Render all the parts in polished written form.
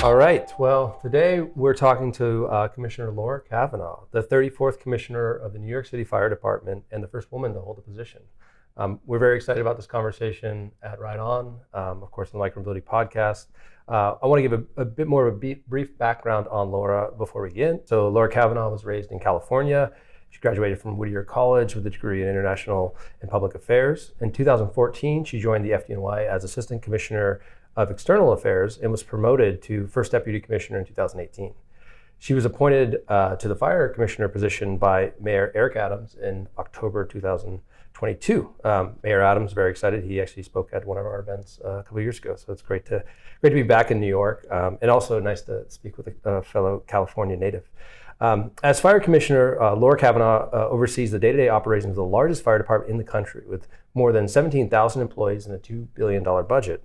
All right. Well, today we're talking to Commissioner Laura Kavanagh, the 34th Commissioner of the New York City Fire Department and the first woman to hold the position. We're very excited about this conversation at Right On, of course, on the Micromobility podcast. I want to give a bit more of a brief background on Laura before we begin. So Laura Kavanagh was raised in California. She graduated from Whittier College with a degree in International and Public Affairs. In 2014, she joined the FDNY as Assistant Commissioner of External Affairs and was promoted to First Deputy Commissioner in 2018. She was appointed to the Fire Commissioner position by Mayor Eric Adams in October 2022. Mayor Adams, very excited. He actually spoke at one of our events a couple of years ago, so it's great to be back in New York, and also nice to speak with a fellow California native. As Fire Commissioner, Laura Kavanagh oversees the day-to-day operations of the largest fire department in the country with more than 17,000 employees and a $2 billion budget.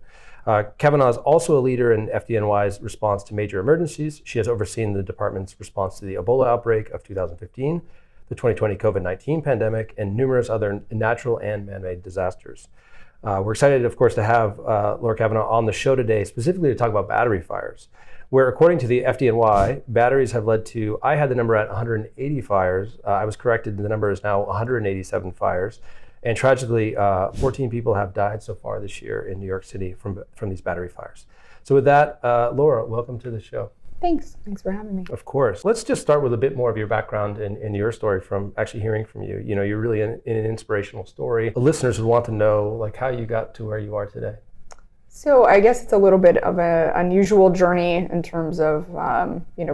Kavanagh is also a leader in FDNY's response to major emergencies. She has overseen the department's response to the Ebola outbreak of 2015, the 2020 COVID-19 pandemic, and numerous other natural and man-made disasters. We're excited, of course, to have Laura Kavanagh on the show today, specifically to talk about battery fires, where according to the FDNY, batteries have led to, I had the number at 180 fires. I was corrected, the number is now 187 fires. And tragically, 14 people have died so far this year in New York City from these battery fires. So with that, Laura, welcome to the show. Thanks for having me. Of course. Let's just start with a bit more of your background and your story from actually hearing from you. You know, you're really in an inspirational story. The listeners would want to know like how you got to where you are today. So I guess it's a little bit of an unusual journey in terms of,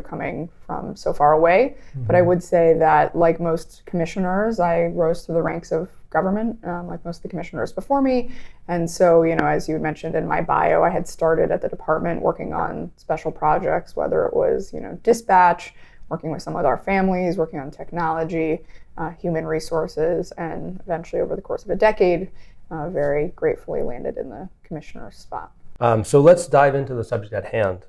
coming from so far away. Mm-hmm. But I would say that like most commissioners, I rose through the ranks of government, like most of the commissioners before me. And so, as you mentioned in my bio, I had started at the department working on special projects, whether it was, dispatch, working with some of our families, working on technology, human resources, and eventually over the course of a decade, very gratefully landed in the commissioner's spot. So let's dive into the subject at hand,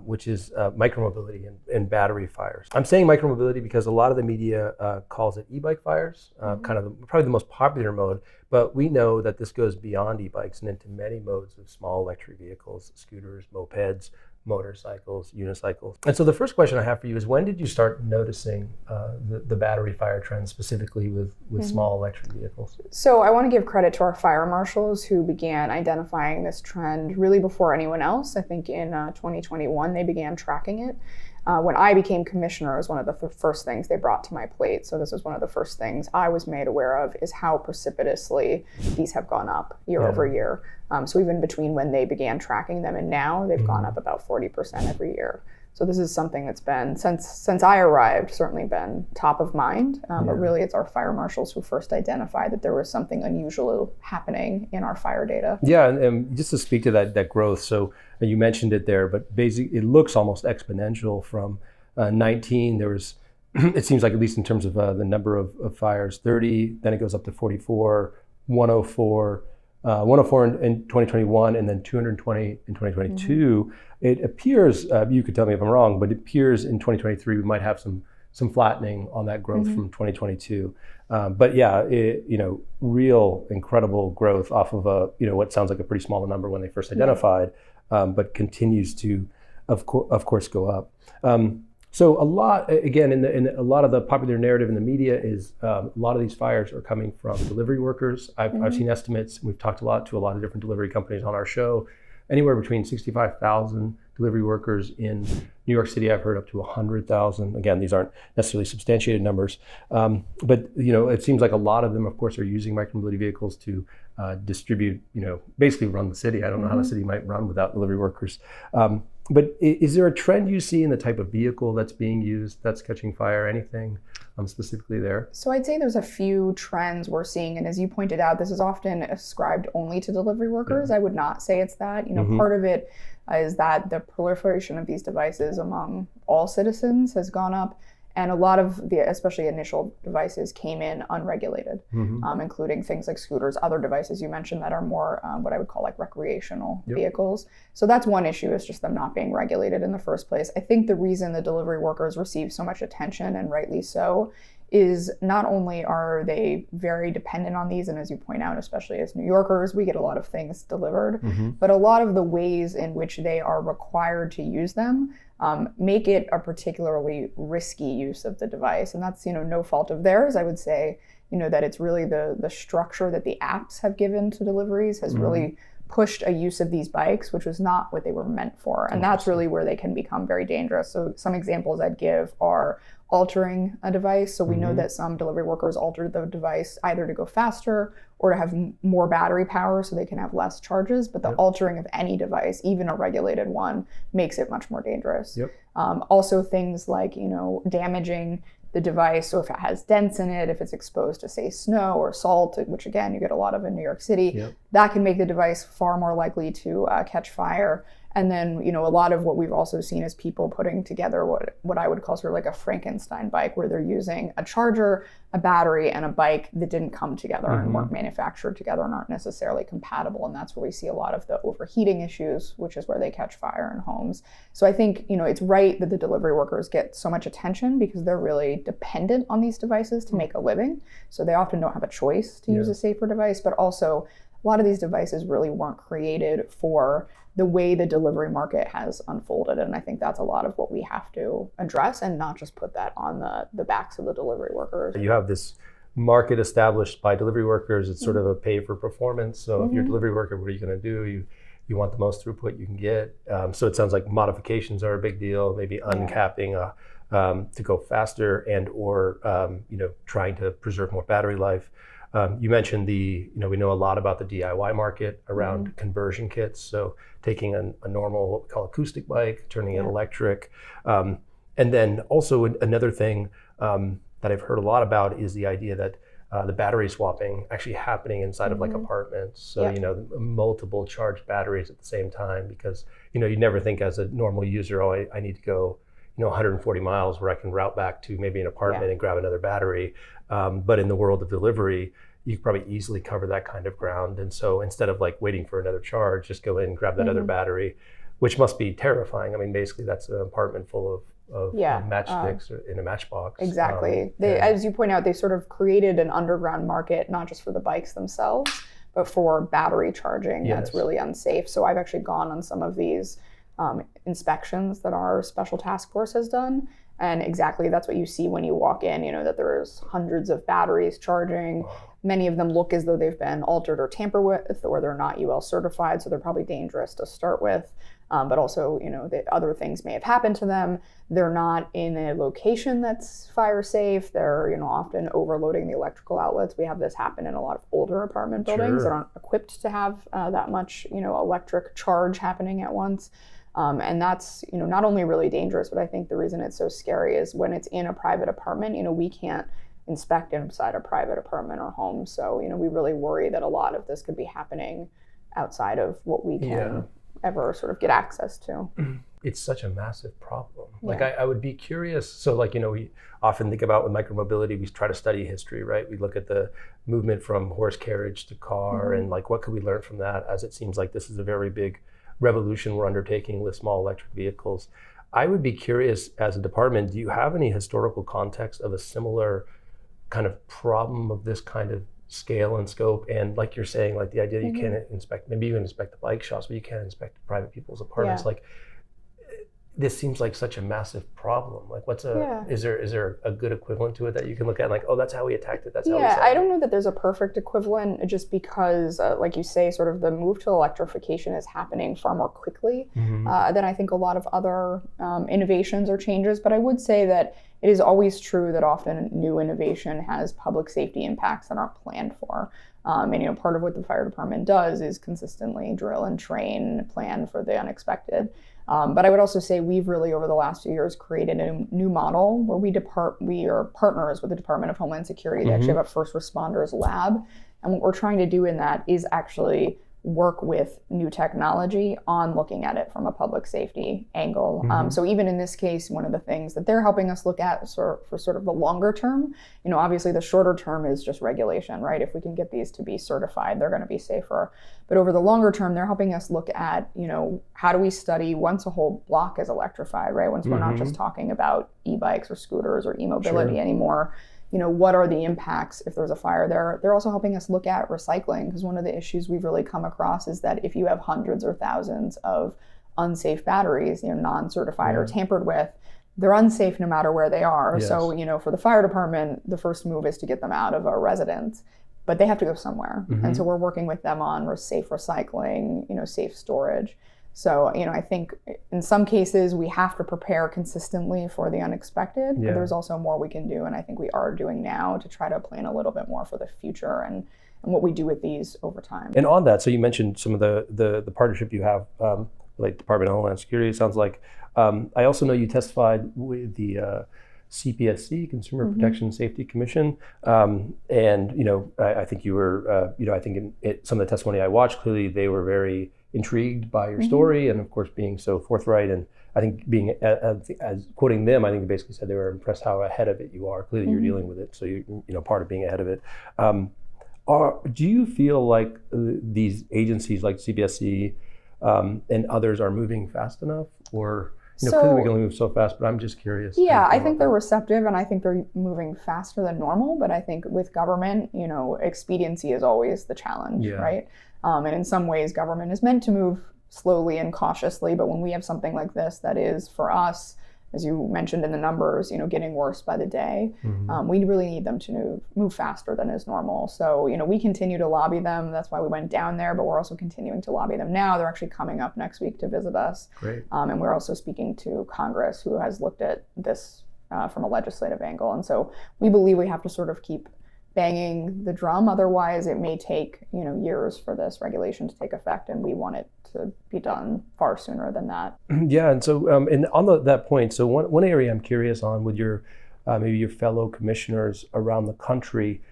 which is micromobility and battery fires. I'm saying micromobility because a lot of the media calls it e-bike fires, probably the most popular mode, but we know that this goes beyond e-bikes and into many modes of small electric vehicles, scooters, mopeds, motorcycles, unicycles. And so the first question I have for you is, when did you start noticing the battery fire trend specifically with small electric vehicles? So I want to give credit to our fire marshals who began identifying this trend really before anyone else. I think in 2021 they began tracking it. When I became commissioner, it was one of the first things they brought to my plate. So this was one of the first things I was made aware of, is how precipitously these have gone up year over year. So even between when they began tracking them and now, they've gone up about 40% every year. So this is something that's been, since I arrived, certainly been top of mind. But really it's our fire marshals who first identified that there was something unusual happening in our fire data. Yeah, and just to speak to that growth, so you mentioned it there, but basically it looks almost exponential from 19. There was, it seems like, at least in terms of the number of fires, 30, then it goes up to 44, 104, 104 in 2021, and then 220 in 2022. Mm-hmm. It appears, you could tell me if I'm wrong, but it appears in 2023 we might have some flattening on that growth from 2022. But yeah, real incredible growth off of what sounds like a pretty small number when they first identified, but continues to, of course, go up. So a lot, again, in a lot of the popular narrative in the media is a lot of these fires are coming from delivery workers. I've seen estimates. We've talked to a lot of different delivery companies on our show. Anywhere between 65,000 delivery workers in New York City. I've heard up to 100,000. Again, these aren't necessarily substantiated numbers, but it seems like a lot of them, of course, are using micromobility vehicles to distribute, basically run the city. I don't know how the city might run without delivery workers. But is there a trend you see in the type of vehicle that's being used that's catching fire? Anything specifically there? So I'd say there's a few trends we're seeing, and as you pointed out, this is often ascribed only to delivery workers. I would not say it's that. Part of it is that the proliferation of these devices among all citizens has gone up. And a lot of the, especially initial devices, came in unregulated, including things like scooters, other devices you mentioned that are more what I would call like recreational vehicles. So that's one issue, is just them not being regulated in the first place. I think the reason the delivery workers receive so much attention, and rightly so, is not only are they very dependent on these, and as you point out, especially as New Yorkers, we get a lot of things delivered, but a lot of the ways in which they are required to use them make it a particularly risky use of the device. And that's, no fault of theirs. I would say, that it's really the structure that the apps have given to deliveries has really pushed a use of these bikes, which was not what they were meant for. And that's really where they can become very dangerous. So some examples I'd give are altering a device. So we know that some delivery workers altered the device either to go faster or to have more battery power so they can have less charges. But the altering of any device, even a regulated one, makes it much more dangerous. Also things like, damaging the device. So if it has dents in it, if it's exposed to, say, snow or salt, which again, you get a lot of in New York City, that can make the device far more likely to catch fire. And then, a lot of what we've also seen is people putting together what I would call sort of like a Frankenstein bike, where they're using a charger, a battery, and a bike that didn't come together and weren't manufactured together and aren't necessarily compatible. And that's where we see a lot of the overheating issues, which is where they catch fire in homes. So I think, it's right that the delivery workers get so much attention because they're really dependent on these devices to make a living. So they often don't have a choice to use a safer device, but also a lot of these devices really weren't created for the way the delivery market has unfolded. And I think that's a lot of what we have to address and not just put that on the backs of the delivery workers. You have this market established by delivery workers. It's sort of a pay for performance. So if you're a delivery worker, what are you going to do? You want the most throughput you can get. So it sounds like modifications are a big deal, maybe uncapping to go faster and or trying to preserve more battery life. You mentioned we know a lot about the DIY market around conversion kits. So taking a normal, what we call acoustic bike, turning it electric. And then also another thing that I've heard a lot about is the idea that the battery swapping actually happening inside of like apartments. So, multiple charged batteries at the same time, because, you never think as a normal user, I need to go 140 miles where I can route back to maybe an apartment and grab another battery. But in the world of delivery, you could probably easily cover that kind of ground. And so instead of like waiting for another charge, just go in, grab that other battery, which must be terrifying. I mean, basically that's an apartment full of matchsticks in a matchbox. Exactly. As you point out, they sort of created an underground market, not just for the bikes themselves, but for battery charging. That's really unsafe. So I've actually gone on some of these inspections that our special task force has done. And exactly that's what you see when you walk in, that there's hundreds of batteries charging. Many of them look as though they've been altered or tampered with, or they're not UL certified, so they're probably dangerous to start with. But also, the other things may have happened to them. They're not in a location that's fire safe. They're, often overloading the electrical outlets. We have this happen in a lot of older apartment buildings that aren't equipped to have that much, electric charge happening at once. And that's, not only really dangerous, but I think the reason it's so scary is when it's in a private apartment, we can't inspect inside a private apartment or home. So, we really worry that a lot of this could be happening outside of what we can ever sort of get access to. It's such a massive problem. Like I would be curious. So we often think about with micromobility, we try to study history, right? We look at the movement from horse carriage to car and like, what could we learn from that? As it seems like this is a very big revolution we're undertaking with small electric vehicles. I would be curious, as a department, do you have any historical context of a similar kind of problem of this kind of scale and scope? And like you're saying, like the idea you can't inspect, maybe you can inspect the bike shops, but you can't inspect private people's apartments. Like this seems like such a massive problem. Like is there a good equivalent to it that you can look at like, oh, that's how we attacked it, that's how we solved it? I don't know that there's a perfect equivalent, just because like you say, sort of the move to electrification is happening far more quickly than I think a lot of other innovations or changes. But I would say that it is always true that often new innovation has public safety impacts that aren't planned for. And part of what the fire department does is consistently drill and train, plan for the unexpected. But I would also say we've really, over the last few years, created a new model where we are partners with the Department of Homeland Security. They actually have a first responders lab. And what we're trying to do in that is actually work with new technology on looking at it from a public safety angle. So even in this case, one of the things that they're helping us look at for sort of the longer term, obviously the shorter term is just regulation, right? If we can get these to be certified, they're going to be safer. But over the longer term, they're helping us look at, how do we study once a whole block is electrified, right? Once we're not just talking about e-bikes or scooters or e-mobility anymore, what are the impacts if there's a fire there. They're also helping us look at recycling, because one of the issues we've really come across is that if you have hundreds or thousands of unsafe batteries, non-certified or tampered with, they're unsafe no matter where they are. Yes. So, for the fire department, the first move is to get them out of a residence, but they have to go somewhere. And so we're working with them on safe recycling, safe storage. So, I think in some cases we have to prepare consistently for the unexpected, but there's also more we can do. And I think we are doing now to try to plan a little bit more for the future and what we do with these over time. And on that, so you mentioned some of the partnership you have, like Department of Homeland Security, it sounds like. I also know you testified with the CPSC, Consumer Protection and Safety Commission. And, I think you were, I think in some of the testimony I watched, clearly they were very intrigued by your story and of course being so forthright. And I think being, as quoting them, I think they basically said they were impressed how ahead of it you are. Clearly you're dealing with it. So you're part of being ahead of it. Do you feel like these agencies like CPSC and others are moving fast enough, or clearly we can only move so fast, but I'm just curious. Yeah, I think they're receptive and I think they're moving faster than normal, but I think with government, expediency is always the challenge, right? And in some ways government is meant to move slowly and cautiously, but when we have something like this that is, for us, as you mentioned in the numbers, getting worse by the day, we really need them to move faster than is normal. So, we continue to lobby them. That's why we went down there, but we're also continuing to lobby them now. They're actually coming up next week to visit us. Great. And we're also speaking to Congress, who has looked at this from a legislative angle. And so we believe we have to sort of keep banging the drum. Otherwise, it may take, years for this regulation to take effect, and we want it to be done far sooner than that. Yeah, and so and on that point, so one area I'm curious on with your maybe your fellow commissioners around the country,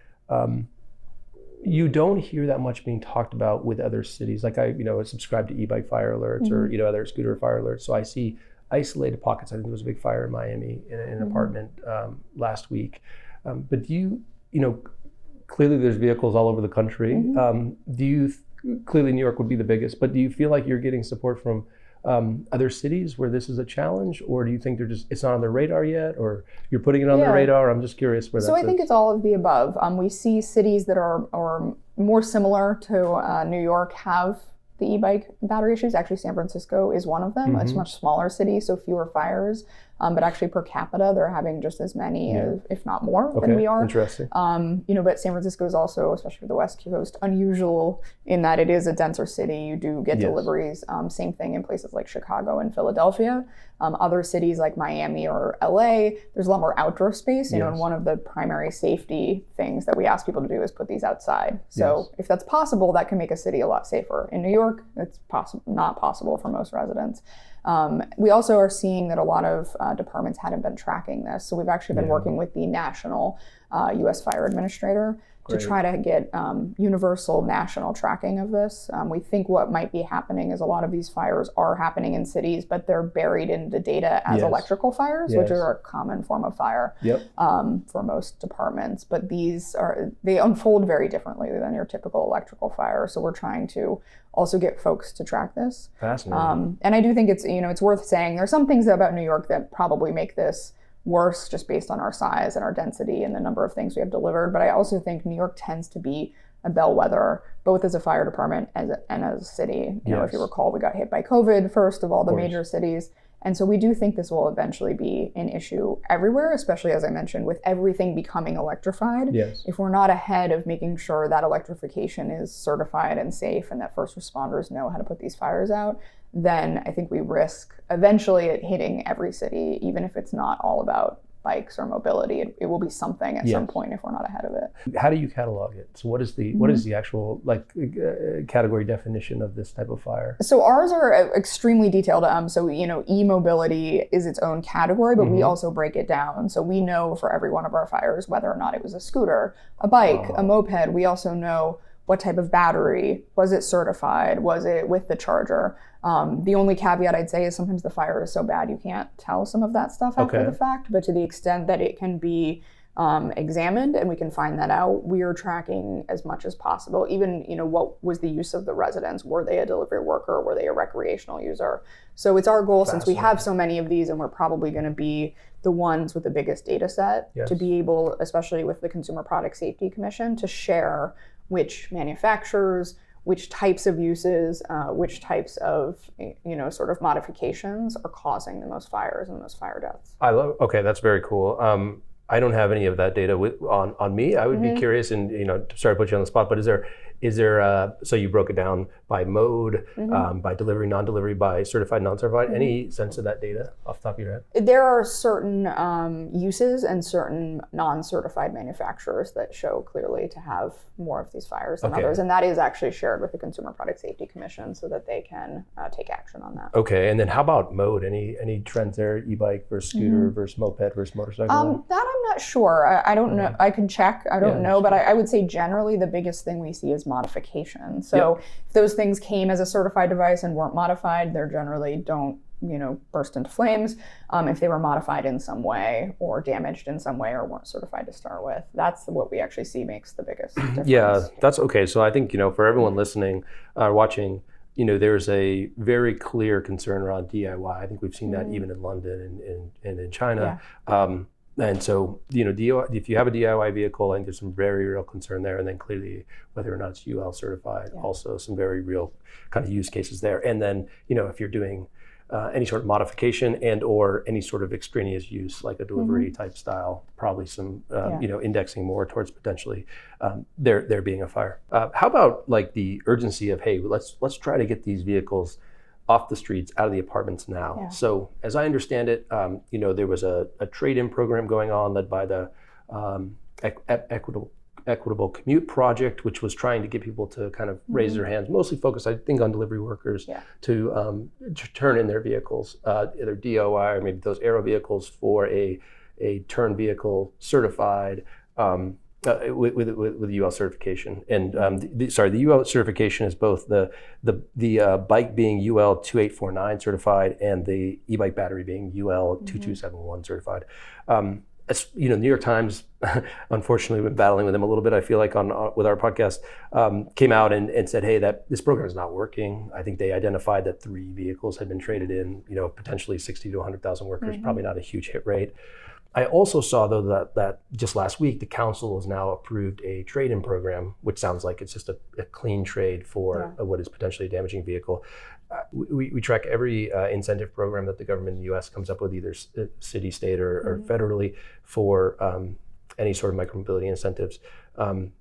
you don't hear that much being talked about with other cities. Like I subscribe to e-bike fire alerts or other scooter fire alerts, so I see isolated pockets. I think there was a big fire in Miami in an apartment last week. But do you clearly there's vehicles all over the country. Clearly New York would be the biggest, but do you feel like you're getting support from other cities where this is a challenge, or do you think it's not on their radar yet, or you're putting it on their radar? I'm just curious where that's So I think it's all of the above. We see cities that are more similar to New York have the e-bike battery issues. Actually, San Francisco is one of them. It's a much smaller city, so fewer fires. But actually per capita, they're having just as many, if not more, than we are. Interesting. But San Francisco is also, especially for the West Coast, unusual in that it is a denser city. You do get deliveries. Same thing in places like Chicago and Philadelphia. Other cities like Miami or LA, there's a lot more outdoor space. And one of the primary safety things that we ask people to do is put these outside. So if that's possible, that can make a city a lot safer. In New York, it's not possible for most residents. We also are seeing that a lot of departments hadn't been tracking this. So we've actually been working with the national U.S. Fire Administrator to try to get universal national tracking of this. We think what might be happening is a lot of these fires are happening in cities, but they're buried in the data as electrical fires, which are a common form of fire for most departments. But they unfold very differently than your typical electrical fire. So we're trying to also get folks to track this. Fascinating. And I do think it's worth saying there's some things about New York that probably make this worse just based on our size and our density and the number of things we have delivered. But I also think New York tends to be a bellwether, both as a fire department and as a city. If you recall, we got hit by COVID first of all the major cities. And so we do think this will eventually be an issue everywhere, especially, as I mentioned, with everything becoming electrified. If we're not ahead of making sure that electrification is certified and safe and that first responders know how to put these fires out, then I think we risk eventually it hitting every city, even if it's not all about bikes or mobility. It will be something at some point if we're not ahead of it. How do you catalog it? So what is the actual category definition of this type of fire? So ours are extremely detailed. So e-mobility is its own category, but we also break it down. So we know for every one of our fires whether or not it was a scooter, a bike, a moped. We also know what type of battery, was it certified, was it with the charger. The only caveat I'd say is sometimes the fire is so bad you can't tell some of that stuff after the fact, but to the extent that it can be examined, and we can find that out. We are tracking as much as possible. Even, what was the use of the residents? Were they a delivery worker? Were they a recreational user? So it's our goal, since we have so many of these, and we're probably going to be the ones with the biggest data set, to be able, especially with the Consumer Product Safety Commission, to share which manufacturers, which types of uses, which types of, sort of modifications are causing the most fires and the most fire deaths. Okay, that's very cool. I don't have any of that data on me. I would be curious, and sorry to put you on the spot, but is there so you broke it down by mode, by delivery, non-delivery, by certified, non-certified. Any sense of that data off the top of your head? There are certain uses and certain non-certified manufacturers that show clearly to have more of these fires than others, and that is actually shared with the Consumer Product Safety Commission so that they can take action on that. Okay, and then how about mode? Any trends there? E-bike versus scooter versus moped versus motorcycle? That I'm not sure. I don't know. I can check. I don't know, but I would say generally the biggest thing we see is modification. So if those things came as a certified device and weren't modified, they generally don't, burst into flames. If they were modified in some way or damaged in some way or weren't certified to start with, that's what we actually see makes the biggest difference. Yeah, that's okay. So I think, for everyone listening, watching, there's a very clear concern around DIY. I think we've seen that even in London and in China. And so, if you have a DIY vehicle, I think there's some very real concern there. And then clearly, whether or not it's UL certified, also some very real kind of use cases there. And then, if you're doing any sort of modification and or any sort of extraneous use, like a delivery type style, probably some, indexing more towards potentially there being a fire. How about like the urgency of, hey, let's try to get these vehicles off the streets, out of the apartments now. Yeah. So as I understand it, there was a trade-in program going on led by the Equitable Commute Project, which was trying to get people to kind of raise their hands, mostly focused, I think, on delivery workers to turn in their vehicles, either DOI or maybe those Aero vehicles for a turn vehicle certified with UL certification. And the UL certification is both the bike being UL 2849 certified and the e-bike battery being UL 2271 certified. New York Times, unfortunately, been battling with them a little bit. I feel like with our podcast, came out and said, hey, that this program is not working. I think they identified that 3 vehicles had been traded in, potentially 60 to 100,000 workers, probably not a huge hit rate. I also saw, though, that just last week, the council has now approved a trade-in program, which sounds like it's just a clean trade for what is potentially a damaging vehicle. We track every incentive program that the government in the U.S. comes up with, either city, state, or federally, for any sort of micromobility incentives.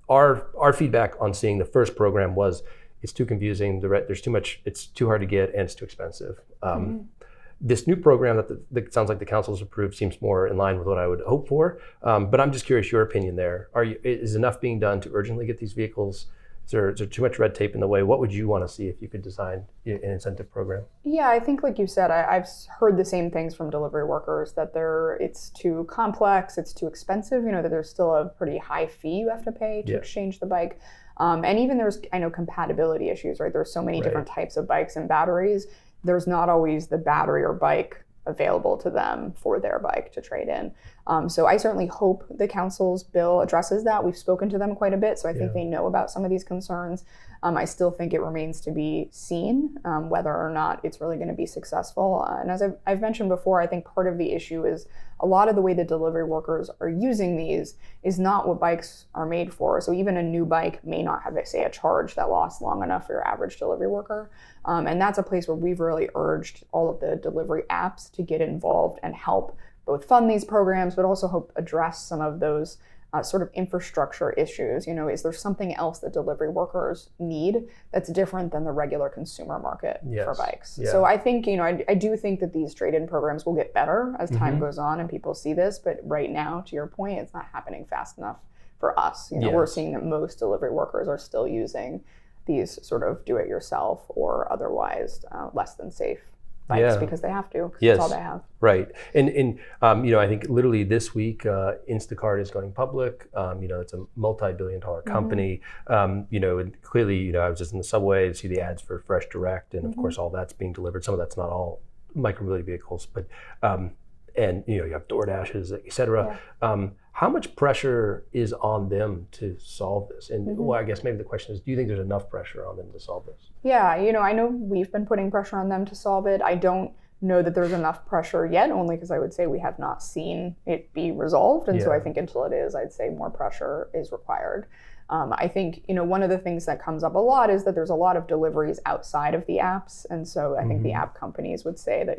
Our feedback on seeing the first program was it's too confusing. There's too much. It's too hard to get, and it's too expensive. This new program that sounds like the council's approved seems more in line with what I would hope for. But I'm just curious your opinion there. Is enough being done to urgently get these vehicles? Is there too much red tape in the way? What would you want to see if you could design an incentive program? Yeah, I think like you said, I've heard the same things from delivery workers, that it's too complex, it's too expensive, that there's still a pretty high fee you have to pay to exchange the bike. And even there's, compatibility issues, right? There's so many different types of bikes and batteries. There's not always the battery or bike available to them for their bike to trade in. So I certainly hope the council's bill addresses that. We've spoken to them quite a bit, so I think they know about some of these concerns. I still think it remains to be seen whether or not it's really going to be successful. And as I've mentioned before, I think part of the issue is a lot of the way the delivery workers are using these is not what bikes are made for. So even a new bike may not have, say, a charge that lasts long enough for your average delivery worker. And that's a place where we've really urged all of the delivery apps to get involved and help both fund these programs, but also help address some of those sort of infrastructure issues. Is there something else that delivery workers need that's different than the regular consumer market for bikes? So I think, I do think that these trade-in programs will get better as time goes on and people see this, but right now, to your point, it's not happening fast enough for us. We're seeing that most delivery workers are still using these sort of do-it-yourself or otherwise less than safe bikes because they have to, because that's all they have. Right. And I think literally this week, Instacart is going public. It's a multi-billion-dollar company. And clearly, I was just in the subway to see the ads for Fresh Direct, and of course, all that's being delivered. Some of that's not all micromobility vehicles, but and you have DoorDashes, et cetera. How much pressure is on them to solve this? And well, I guess maybe the question is, do you think there's enough pressure on them to solve this? Yeah, I know we've been putting pressure on them to solve it. I don't know that there's enough pressure yet, only because I would say we have not seen it be resolved. And so I think until it is, I'd say more pressure is required. I think, one of the things that comes up a lot is that there's a lot of deliveries outside of the apps. And so I think the app companies would say that,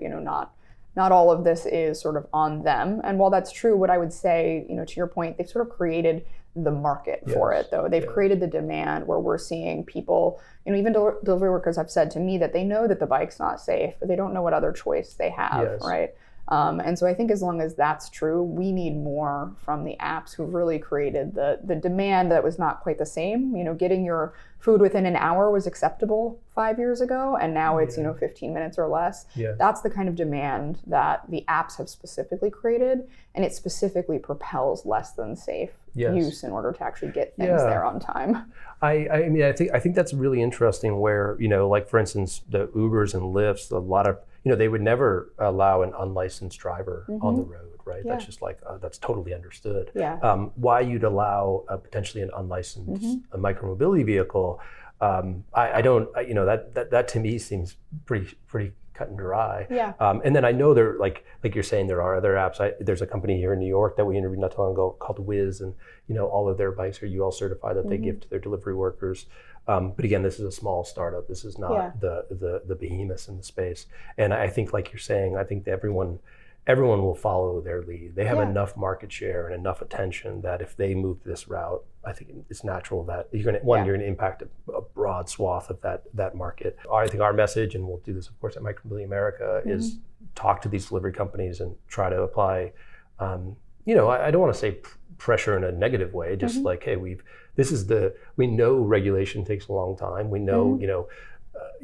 not all of this is sort of on them. And while that's true, what I would say, to your point, they've sort of created the market for it, though. They've created the demand where we're seeing people, even delivery workers have said to me that they know that the bike's not safe, but they don't know what other choice they have, right? And so I think as long as that's true, we need more from the apps who've really created the demand that was not quite the same. Getting your food within an hour was acceptable 5 years ago, and now it's 15 minutes or less. That's the kind of demand that the apps have specifically created, and it specifically propels less than safe use in order to actually get things there on time. I mean, I think that's really interesting. Where like for instance, the Ubers and Lyfts, a lot of they would never allow an unlicensed driver on the road, right? That's just like, that's totally understood. Why you'd allow potentially an unlicensed micromobility vehicle, I don't, that to me seems pretty cut and dry. And then I know there, like you're saying, there are other apps. There's a company here in New York that we interviewed not too long ago called Wiz, and all of their bikes are UL certified that they give to their delivery workers. But again, this is a small startup. This is not the behemoths in the space. And I think, like you're saying, I think that everyone will follow their lead. They have enough market share and enough attention that if they move this route, I think it's natural that you're going to impact a broad swath of that market. I think our message, and we'll do this, of course, at Micromobility America, is talk to these delivery companies and try to apply. I don't want to say pressure in a negative way. Just like, hey, we know regulation takes a long time. We know,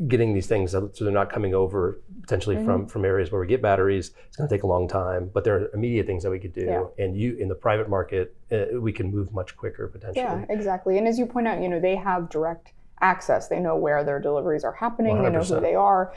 getting these things so they're not coming over potentially from areas where we get batteries. It's going to take a long time, but there are immediate things that we could do. And in the private market, we can move much quicker potentially. Yeah, exactly. And as you point out, they have direct access. They know where their deliveries are happening. 100%. They know who they are.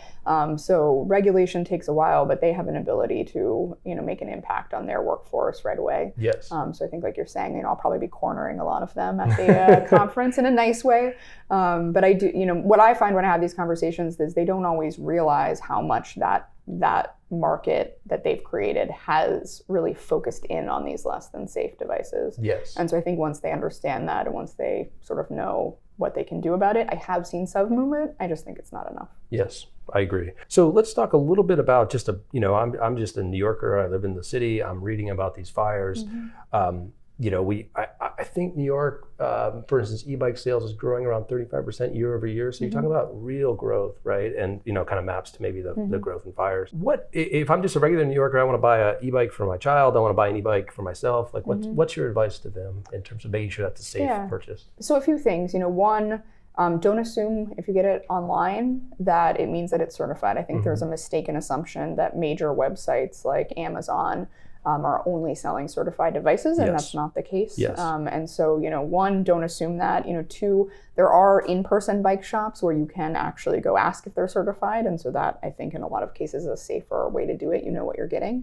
So regulation takes a while, but they have an ability to, make an impact on their workforce right away. So I think, like you're saying, I'll probably be cornering a lot of them at the conference in a nice way. But I do, what I find when I have these conversations is they don't always realize how much that market that they've created has really focused in on these less than safe devices. And so I think once they understand that and once they sort of know what they can do about it, I have seen some movement. I just think it's not enough. Yes, I agree. So let's talk a little bit about just I'm just a New Yorker. I live in the city. I'm reading about these fires. I think New York, for instance, e-bike sales is growing around 35% year over year. So you're talking about real growth, right? And, kind of maps to maybe the growth in fires. What, if I'm just a regular New Yorker, I want to buy an e-bike for my child, I want to buy an e-bike for myself, like what's your advice to them in terms of making sure that's a safe purchase? So a few things, one, don't assume if you get it online that it means that it's certified. I think there's a mistaken assumption that major websites like Amazon are only selling certified devices, and that's not the case. And so, one, don't assume that. Two, there are in-person bike shops where you can actually go ask if they're certified, and so that, I think, in a lot of cases is a safer way to do it. You know what you're getting.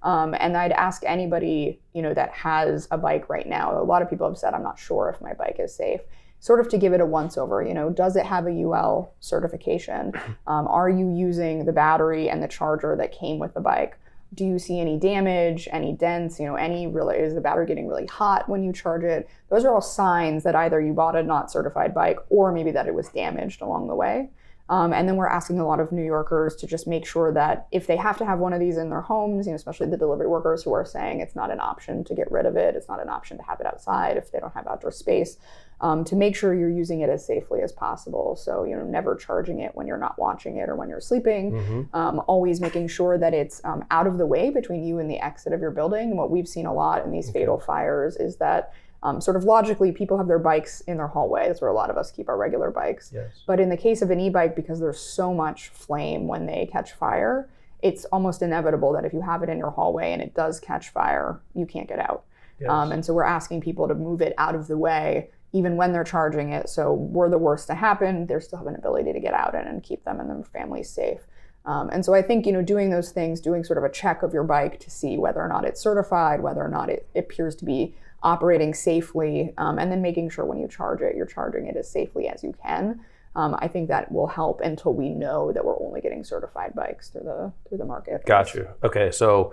And I'd ask anybody, that has a bike right now. A lot of people have said, I'm not sure if my bike is safe. Sort of to give it a once-over, does it have a UL certification? Are you using the battery and the charger that came with the bike? Do you see any damage, any dents, is the battery getting really hot when you charge it? Those are all signs that either you bought a not certified bike or maybe that it was damaged along the way. And then we're asking a lot of New Yorkers to just make sure that if they have to have one of these in their homes, especially the delivery workers who are saying it's not an option to get rid of it, it's not an option to have it outside if they don't have outdoor space, to make sure you're using it as safely as possible. So, never charging it when you're not watching it or when you're sleeping, always making sure that it's out of the way between you and the exit of your building. And what we've seen a lot in these fatal fires is that sort of logically, people have their bikes in their hallway. That's where a lot of us keep our regular bikes. But in the case of an e-bike, because there's so much flame when they catch fire, it's almost inevitable that if you have it in your hallway and it does catch fire, you can't get out. And so we're asking people to move it out of the way, even when they're charging it. So were the worst to happen, they still have an ability to get out and keep them and their families safe. And so I think, doing those things, doing sort of a check of your bike to see whether or not it's certified, whether or not it appears to be operating safely, and then making sure when you charge it, you're charging it as safely as you can. I think that will help until we know that we're only getting certified bikes through the market. Got you. Okay, so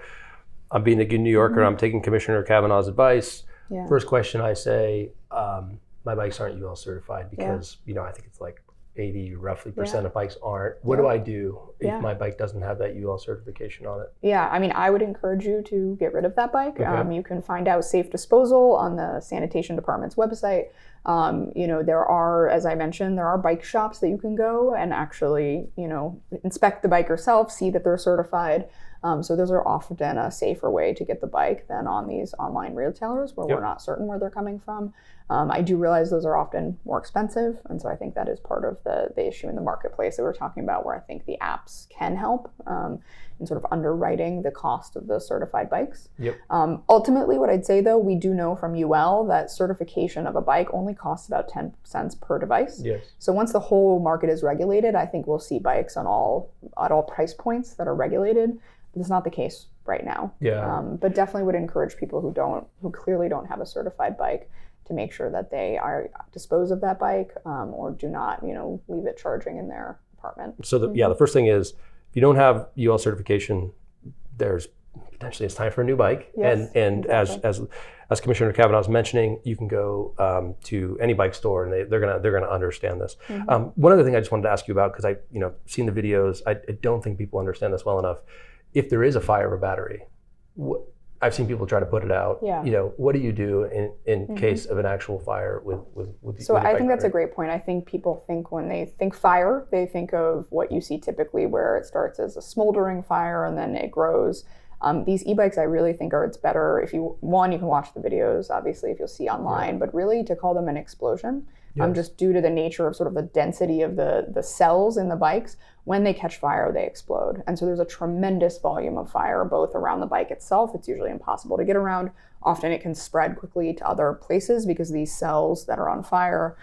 I'm being a good New Yorker. I'm taking Commissioner Kavanagh's advice. Yeah. First question I say, my bikes aren't UL certified because, I think it's like 80 roughly percent of bikes aren't. What do I do if my bike doesn't have that UL certification on it? Yeah, I mean, I would encourage you to get rid of that bike. Okay. You can find out safe disposal on the sanitation department's website. There are, as I mentioned, there are bike shops that you can go and actually, inspect the bike yourself, see that they're certified. So those are often a safer way to get the bike than on these online retailers where we're not certain where they're coming from. I do realize those are often more expensive. And so I think that is part of the issue in the marketplace that we're talking about, where I think the apps can help in sort of underwriting the cost of the certified bikes. Yep. Ultimately, what I'd say, though, we do know from UL that certification of a bike only costs about 10 cents per device. Yes. So once the whole market is regulated, I think we'll see bikes at all price points that are regulated. It's not the case right now. Yeah. But definitely would encourage people who clearly don't have a certified bike to make sure that they are dispose of that bike or do not, leave it charging in their apartment. So the first thing is, if you don't have UL certification, there's potentially it's time for a new bike. Yes, and exactly. as Commissioner Kavanagh was mentioning, you can go to any bike store and they're gonna understand this. One other thing I just wanted to ask you about, because I seen the videos, I don't think people understand this well enough. If there is a fire of a battery, I've seen people try to put it out. Yeah. What do you do in case of an actual fire with So I think that's battery? a great point. I think people think when they think fire, they think of what you see typically where it starts as a smoldering fire and then it grows. These e-bikes, I really think it's better if you can watch the videos, obviously, if you'll see online, but really to call them an explosion, just due to the nature of sort of the density of the cells in the bikes. When they catch fire, they explode. And so there's a tremendous volume of fire, both around the bike itself. It's usually impossible to get around. Often it can spread quickly to other places because these cells that are on fire,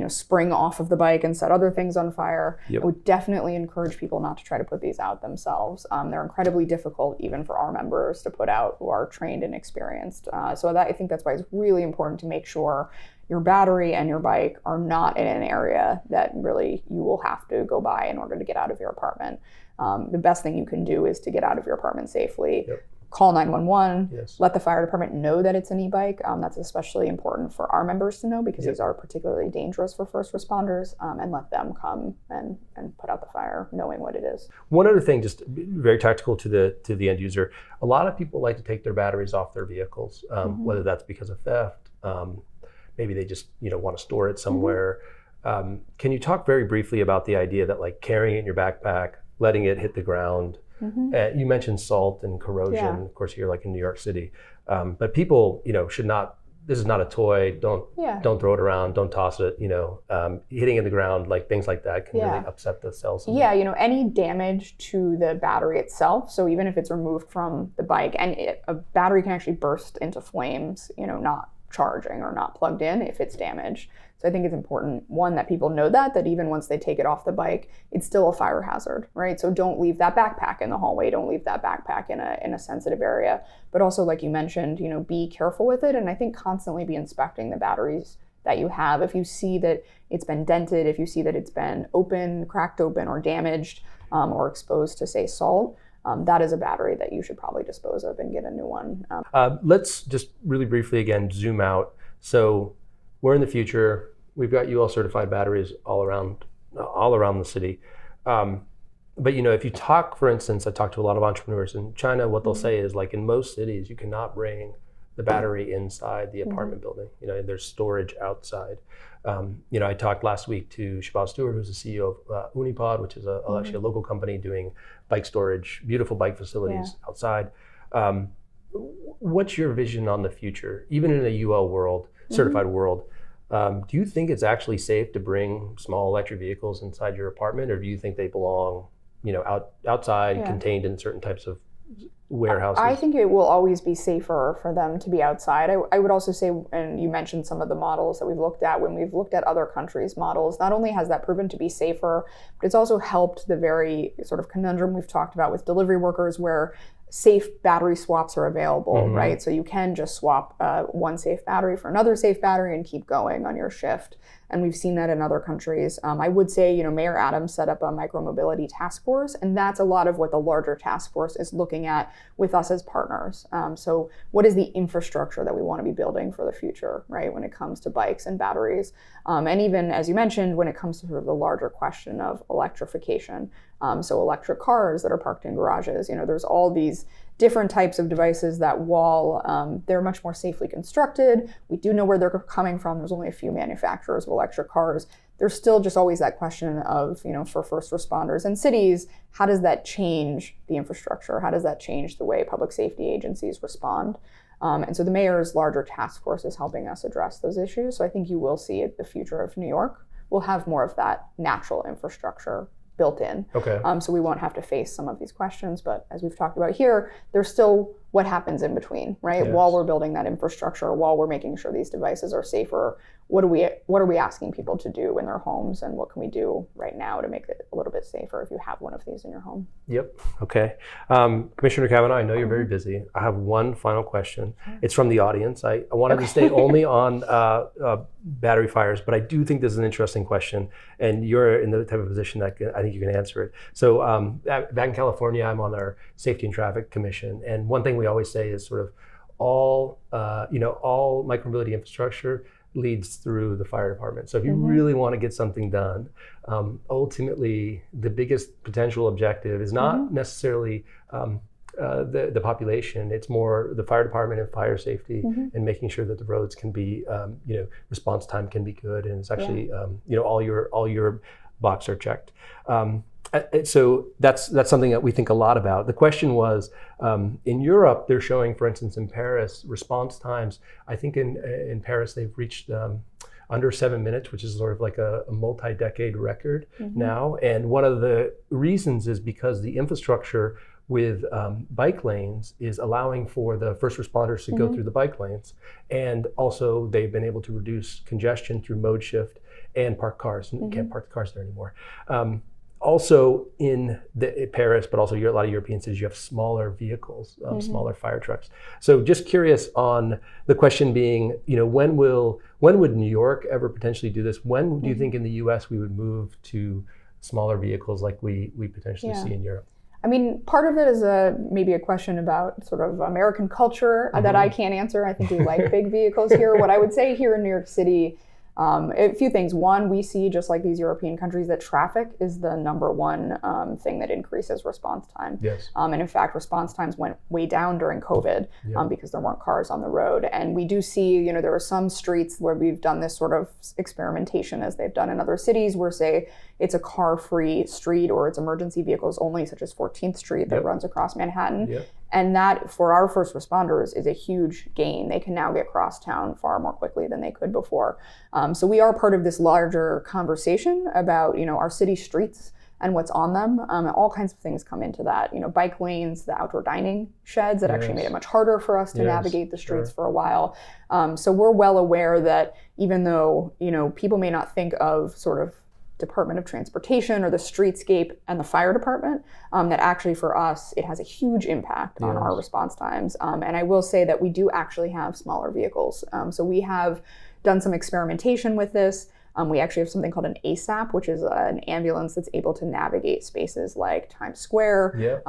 spring off of the bike and set other things on fire. Yep. I would definitely encourage people not to try to put these out themselves. They're incredibly difficult even for our members to put out who are trained and experienced. I think that's why it's really important to make sure your battery and your bike are not in an area that really you will have to go by in order to get out of your apartment. The best thing you can do is to get out of your apartment safely. Yep. Call 911, Yes. Let the fire department know that it's an e-bike. That's especially important for our members to know because these are particularly dangerous for first responders, and let them come and put out the fire knowing what it is. One other thing, just very tactical to the end user, a lot of people like to take their batteries off their vehicles, whether that's because of theft, maybe they just want to store it somewhere. Can you talk very briefly about the idea that like carrying it in your backpack, letting it hit the ground? You mentioned salt and corrosion, of course, here like in New York City. But people, should not, this is not a toy, don't throw it around, don't toss it, hitting in the ground, like things like that can really upset the cells. Yeah, any damage to the battery itself, so even if it's removed from the bike, and a battery can actually burst into flames, not charging or not plugged in if it's damaged. So I think it's important, one, that people know that even once they take it off the bike, it's still a fire hazard, right? So don't leave that backpack in the hallway. Don't leave that backpack in a sensitive area. But also, like you mentioned, be careful with it. And I think constantly be inspecting the batteries that you have. If you see that it's been dented, if you see that it's been cracked open or damaged or exposed to, say, salt, that is a battery that you should probably dispose of and get a new one. Let's just really briefly again zoom out. So we're in the future. We've got UL certified batteries all around the city. But if you talk, for instance, I talk to a lot of entrepreneurs in China. What they'll say is, like, in most cities, you cannot bring the battery inside the apartment building. There's storage outside. I talked last week to Shabazz Stewart, who's the CEO of Unipod, which is actually a local company doing bike storage, beautiful bike facilities outside. What's your vision on the future, even in a UL world, certified world? Do you think it's actually safe to bring small electric vehicles inside your apartment, or do you think they belong, outside, contained in certain types of warehouses? I think it will always be safer for them to be outside. I would also say, and you mentioned some of the models that we've looked at, when we've looked at other countries' models, not only has that proven to be safer, but it's also helped the very sort of conundrum we've talked about with delivery workers where safe battery swaps are available, right? So you can just swap one safe battery for another safe battery and keep going on your shift. And we've seen that in other countries. I would say, Mayor Adams set up a micromobility task force, and that's a lot of what the larger task force is looking at with us as partners. So what is the infrastructure that we want to be building for the future, right, when it comes to bikes and batteries? And even, as you mentioned, when it comes to sort of the larger question of electrification. So electric cars that are parked in garages, there's all these different types of devices that while they're much more safely constructed, we do know where they're coming from. There's only a few manufacturers of electric cars. There's still just always that question of, for first responders and cities, how does that change the infrastructure? How does that change the way public safety agencies respond? And so the mayor's larger task force is helping us address those issues. So I think you will see the future of New York will have more of that natural infrastructure built in. Okay. So we won't have to face some of these questions. But as we've talked about here, there's still what happens in between, right? Yes. While we're building that infrastructure, while we're making sure these devices are safer, what are we asking people to do in their homes, and what can we do right now to make it a little bit safer if you have one of these in your home? Yep. Okay. Commissioner Kavanagh, I know you're very busy. I have one final question. It's from the audience. I wanted to stay only on battery fires, but I do think this is an interesting question, and you're in the type of position that I think you can answer it. So back in California, I'm on our Safety and Traffic Commission, and one thing we always say is sort of all micromobility infrastructure leads through the fire department. So if you really want to get something done, ultimately the biggest potential objective is not necessarily the population. It's more the fire department and fire safety and making sure that the roads can be, response time can be good, and it's actually, all your boxes are checked. So that's something that we think a lot about. The question was, in Europe, they're showing, for instance, in Paris, response times. I think in Paris, they've reached under 7 minutes, which is sort of like a multi-decade record now. And one of the reasons is because the infrastructure with bike lanes is allowing for the first responders to go through the bike lanes. And also they've been able to reduce congestion through mode shift and park cars. You can't park the cars there anymore. Also in Paris, but also a lot of European cities, you have smaller vehicles, smaller fire trucks. So just curious on the question being, when would New York ever potentially do this? When do you think in the US we would move to smaller vehicles like we potentially see in Europe? I mean, part of it is maybe a question about sort of American culture that I can't answer. I think we like big vehicles here. What I would say here in New York City, a few things. One, we see, just like these European countries, that traffic is the number one thing that increases response time. Yes. And in fact, response times went way down during COVID because there weren't cars on the road. And we do see, there are some streets where we've done this sort of experimentation, as they've done in other cities, where, say, it's a car-free street or it's emergency vehicles only, such as 14th Street that runs across Manhattan. And that, for our first responders, is a huge gain. They can now get cross town far more quickly than they could before. So we are part of this larger conversation about, our city streets and what's on them. All kinds of things come into that. Bike lanes, the outdoor dining sheds that actually made it much harder for us to navigate the streets for a while. So we're well aware that even though, people may not think of sort of Department of Transportation or the streetscape and the fire department, that actually for us, it has a huge impact on our response times. And I will say that we do actually have smaller vehicles. So we have done some experimentation with this. We actually have something called an ASAP, which is an ambulance that's able to navigate spaces like Times Square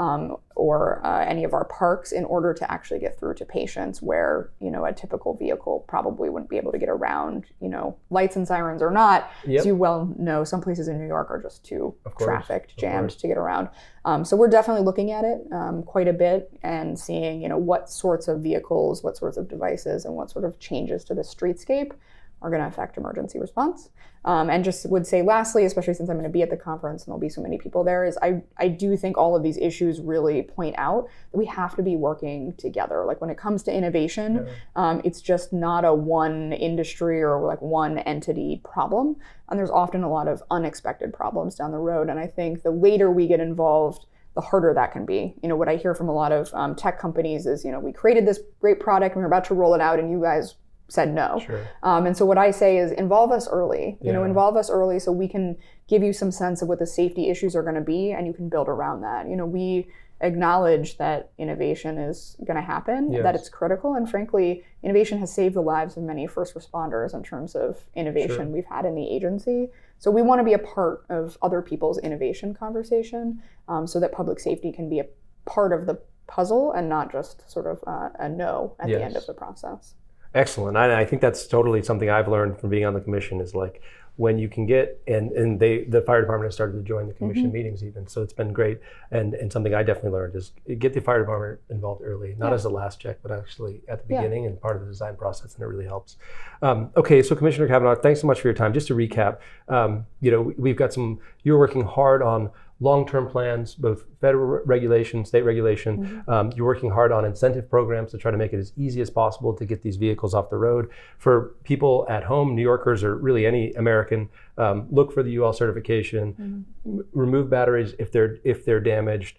or any of our parks in order to actually get through to patients where, a typical vehicle probably wouldn't be able to get around, lights and sirens or not. As you well know, some places in New York are just too trafficked, jammed to get around. So we're definitely looking at it quite a bit and seeing, what sorts of vehicles, what sorts of devices, and what sort of changes to the streetscape are going to affect emergency response. And just would say lastly, especially since I'm going to be at the conference and there'll be so many people there, is I do think all of these issues really point out that we have to be working together. Like when it comes to innovation, it's just not a one industry or like one entity problem. And there's often a lot of unexpected problems down the road. And I think the later we get involved, the harder that can be. What I hear from a lot of tech companies is, we created this great product and we're about to roll it out and you guys said no. Sure. And so what I say is involve us early, Yeah. involve us early so we can give you some sense of what the safety issues are going to be and you can build around that. We acknowledge that innovation is going to happen, Yes. that it's critical. And frankly, innovation has saved the lives of many first responders in terms of innovation Sure. we've had in the agency. So we want to be a part of other people's innovation conversation so that public safety can be a part of the puzzle and not just sort of a no at the end of the process. Excellent. I think that's totally something I've learned from being on the commission is like when you can get, and the fire department has started to join the commission meetings even, so it's been great. And something I definitely learned is get the fire department involved early, not as a last check, but actually at the beginning and part of the design process, and it really helps. Okay, so Commissioner Kavanagh, thanks so much for your time. Just to recap, we've got you're working hard on long-term plans, both federal regulation, state regulation. You're working hard on incentive programs to try to make it as easy as possible to get these vehicles off the road. For people at home, New Yorkers or really any American, look for the UL certification, remove batteries if they're damaged,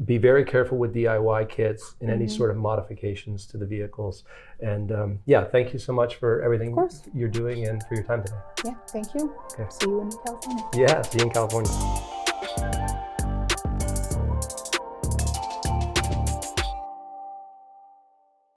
be very careful with DIY kits and any sort of modifications to the vehicles. And thank you so much for everything you're doing and for your time today. Yeah, thank you. Okay. See you in California. Yeah, see you in California.